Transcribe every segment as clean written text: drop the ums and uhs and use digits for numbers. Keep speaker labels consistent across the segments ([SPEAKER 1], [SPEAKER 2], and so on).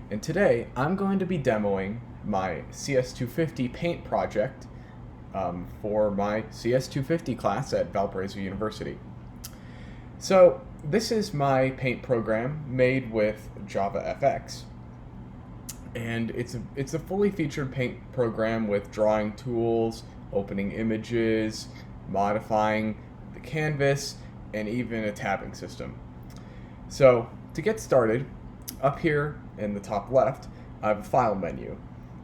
[SPEAKER 1] and today I'm going to be demoing my CS-250 paint project for my CS-250 class at Valparaiso University. So this is my paint program made with Java FX, and it's a fully featured paint program with drawing tools, opening images, modifying the canvas, and even a tabbing system. So to get started, up here in the top left, I have a file menu.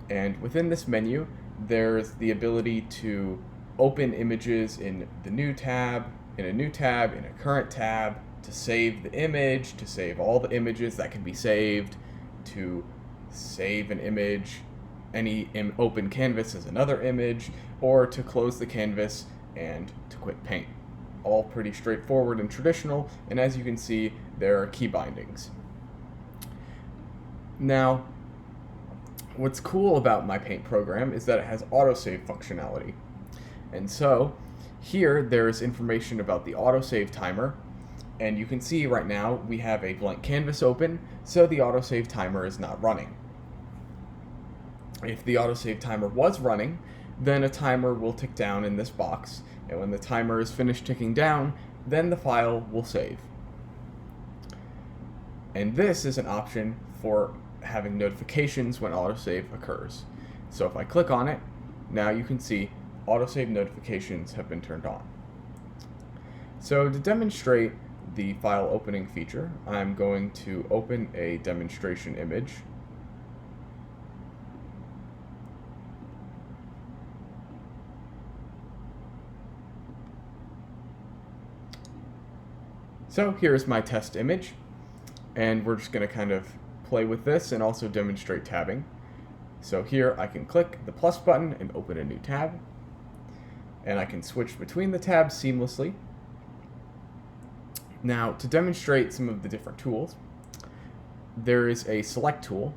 [SPEAKER 1] And within this menu, there's the ability to open images in the new tab, in a current tab, to save the image, to save all the images that can be saved, to save an image, any open canvas as another image, or to close the canvas and to quit paint. All pretty straightforward and traditional, and as you can see, there are key bindings. Now, what's cool about my paint program is that it has autosave functionality. And so, here there's information about the autosave timer, and you can see right now we have a blank canvas open, so the autosave timer is not running. If the autosave timer was running, then a timer will tick down in this box, and when the timer is finished ticking down, then the file will save. And this is an option for having notifications when autosave occurs. So if I click on it, now you can see autosave notifications have been turned on. So to demonstrate the file opening feature, I'm going to open a demonstration image. So here's my test image, and we're just going to kind of play with this and also demonstrate tabbing. So here I can click the plus button and open a new tab, and I can switch between the tabs seamlessly. Now, to demonstrate some of the different tools, there is a select tool,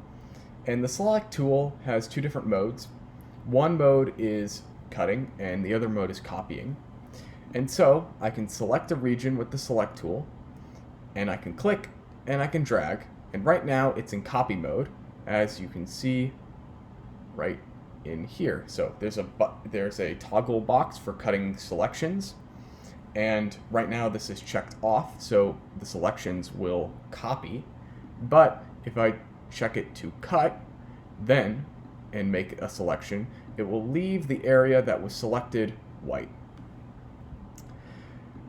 [SPEAKER 1] and the select tool has two different modes. One mode is cutting and the other mode is copying. And so I can select a region with the select tool, and I can click and I can drag, and right now it's in copy mode, as you can see right in here. So there's a toggle box for cutting selections, and right now this is checked off, so the selections will copy. But if I check it to cut then and make a selection, it will leave the area that was selected white.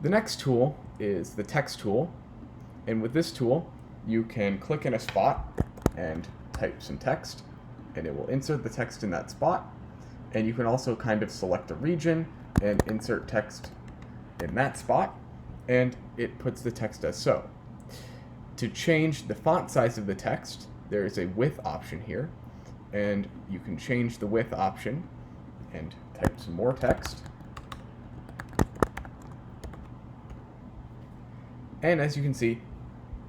[SPEAKER 1] The next tool is the text tool, and with this tool you can click in a spot and type some text, and it will insert the text in that spot. And you can also kind of select a region and insert text in that spot, and it puts the text as so. To change the font size of the text, there is a width option here, and you can change the width option and type some more text. And as you can see,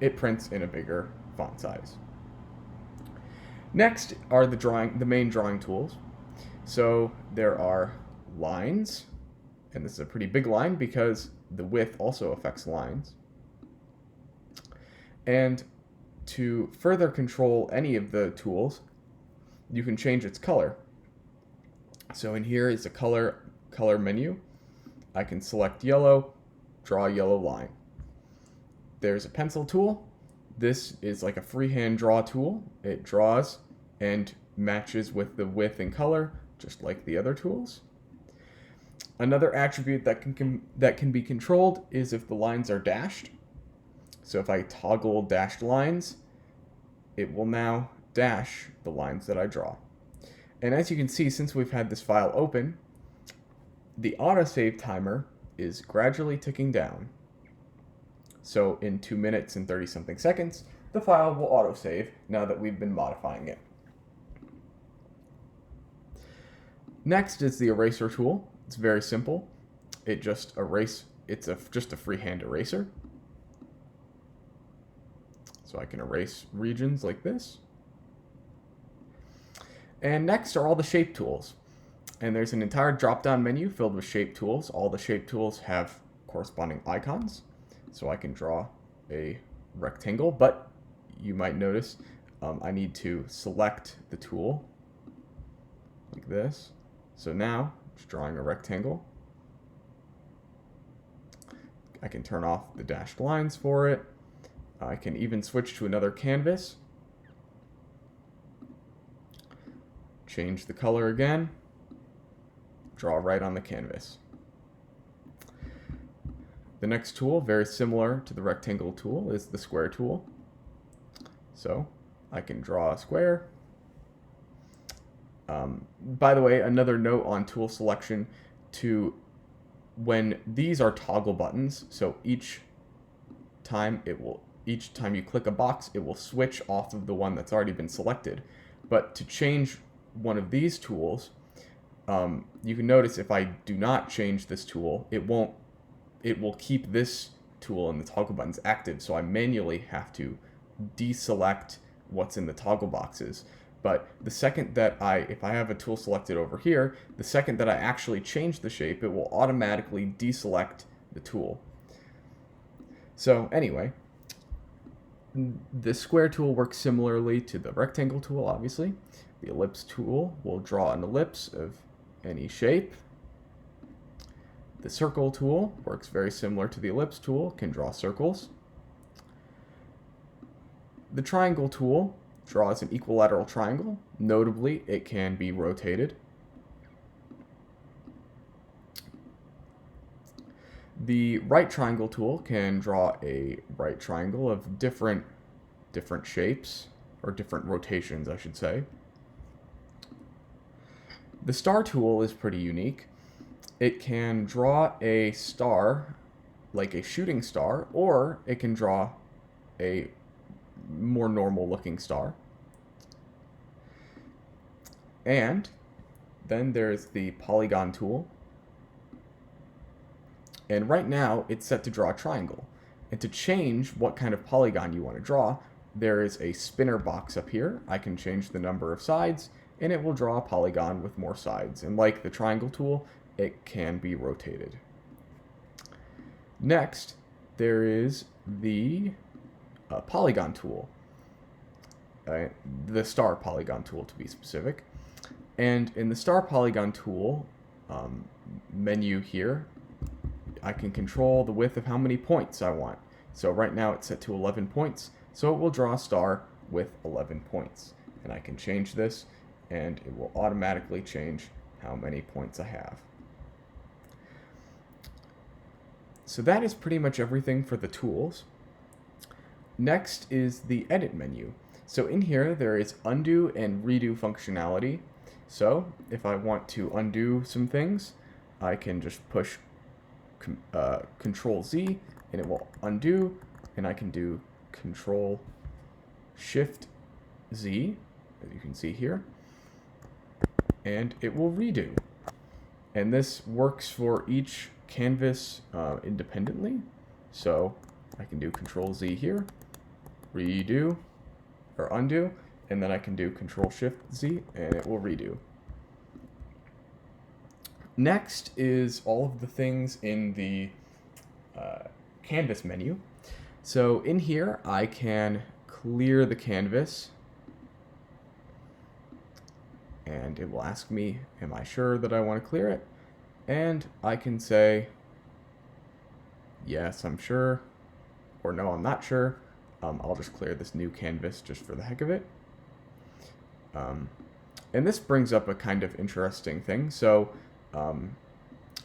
[SPEAKER 1] it prints in a bigger font size. Next are the main drawing tools. So there are lines, and this is a pretty big line because the width also affects lines. And to further control any of the tools, you can change its color. So in here is a color menu. I can select yellow, draw a yellow line. There's a pencil tool. This is like a freehand draw tool. It draws and matches with the width and color, just like the other tools. Another attribute that can be controlled is if the lines are dashed. So if I toggle dashed lines, it will now dash the lines that I draw. And as you can see, since we've had this file open, the autosave timer is gradually ticking down. So in 2 minutes and 30 something seconds, the file will autosave now that we've been modifying it. Next is the eraser tool. It's very simple. It's just a freehand eraser. So I can erase regions like this. And next are all the shape tools. And there's an entire drop-down menu filled with shape tools. All the shape tools have corresponding icons. So I can draw a rectangle, but you might notice I need to select the tool like this. So now, just drawing a rectangle. I can turn off the dashed lines for it. I can even switch to another canvas. Change the color again. Draw right on the canvas. The next tool, very similar to the rectangle tool, is the square tool. So I can draw a square. By the way, another note on tool selection, when these are toggle buttons, so each time you click a box, it will switch off of the one that's already been selected. But to change one of these tools, you can notice if I do not change this tool, it will keep this tool and the toggle buttons active, so I manually have to deselect what's in the toggle boxes. But the second that if I have a tool selected over here, the second that I actually change the shape, it will automatically deselect the tool. So anyway, the square tool works similarly to the rectangle tool, obviously. The ellipse tool will draw an ellipse of any shape. The circle tool works very similar to the ellipse tool, can draw circles. The triangle tool draws an equilateral triangle. Notably, it can be rotated. The right triangle tool can draw a right triangle of different shapes, or different rotations, I should say. The star tool is pretty unique. It can draw a star, like a shooting star, or it can draw a more normal looking star. And then there's the polygon tool. And right now it's set to draw a triangle. And to change what kind of polygon you want to draw, there is a spinner box up here. I can change the number of sides, and it will draw a polygon with more sides. And like the triangle tool, it can be rotated. Next, there is the polygon tool. The star polygon tool, to be specific. And in the star polygon tool menu here, I can control the width of how many points I want. So right now it's set to 11 points, so it will draw a star with 11 points. And I can change this, and it will automatically change how many points I have. So that is pretty much everything for the tools. Next is the edit menu. So in here there is undo and redo functionality. So if I want to undo some things, I can just push Control Z and it will undo, and I can do Control Shift Z, as you can see here, and it will redo. And this works for each canvas independently. So I can do Control Z here, redo, or undo, and then I can do Control Shift Z and it will redo. Next is all of the things in the canvas menu. So in here I can clear the canvas, and it will ask me, am I sure that I want to clear it? And I can say, yes, I'm sure, or no, I'm not sure. I'll just clear this new canvas just for the heck of it. And this brings up a kind of interesting thing. So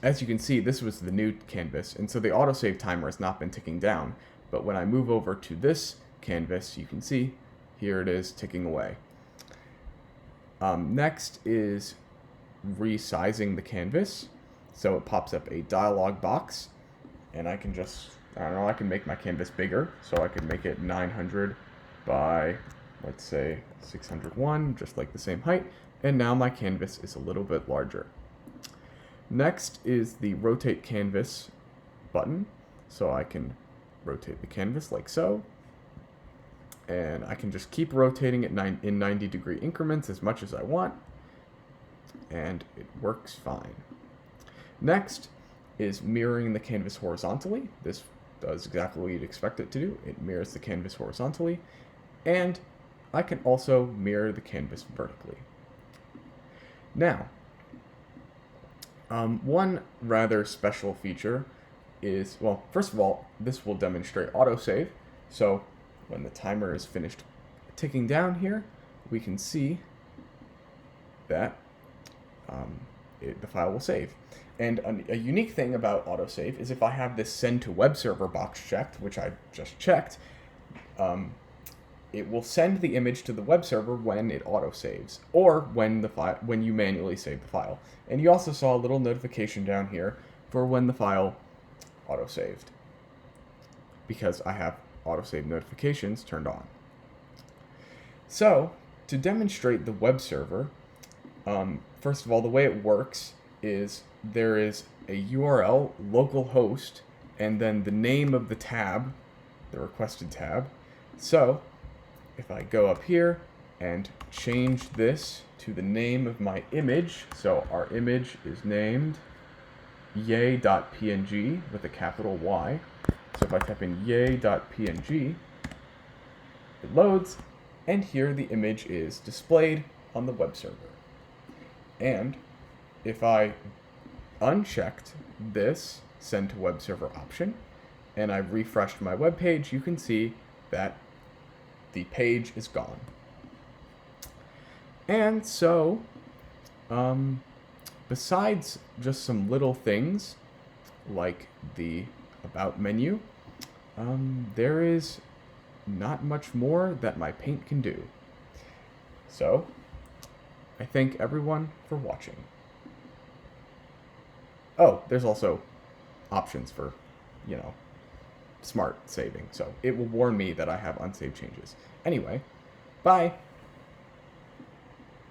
[SPEAKER 1] as you can see, this was the new canvas, and so the autosave timer has not been ticking down. But when I move over to this canvas, you can see here it is ticking away. Next is resizing the canvas. So it pops up a dialog box, and I can just, I can make my canvas bigger. So I can make it 900 by, let's say, 601, just like the same height. And now my canvas is a little bit larger. Next is the rotate canvas button. So I can rotate the canvas like so. And I can just keep rotating it in 90-degree increments as much as I want. And it works fine. Next is mirroring the canvas horizontally. This does exactly what you'd expect it to do. It mirrors the canvas horizontally. And I can also mirror the canvas vertically. Now, one rather special feature is, well, first of all, this will demonstrate autosave. So when the timer is finished ticking down here, we can see that the file will save. And a unique thing about autosave is if I have this send to web server box checked, which I just checked, it will send the image to the web server when it autosaves, or when you manually save the file. And you also saw a little notification down here for when the file autosaved, because I have autosave notifications turned on. So, to demonstrate the web server, first of all, the way it works is there is a URL, localhost, and then the name of the tab, the requested tab. So, if I go up here and change this to the name of my image, so our image is named yay.png with a capital Y. So if I type in yay.png, it loads, and here the image is displayed on the web server. And if I unchecked this send to web server option and I refreshed my web page, you can see that the page is gone. And so, besides just some little things like the About menu, there is not much more that my paint can do. So, I thank everyone for watching. Oh, there's also options for, smart saving, so it will warn me that I have unsaved changes. Anyway, bye!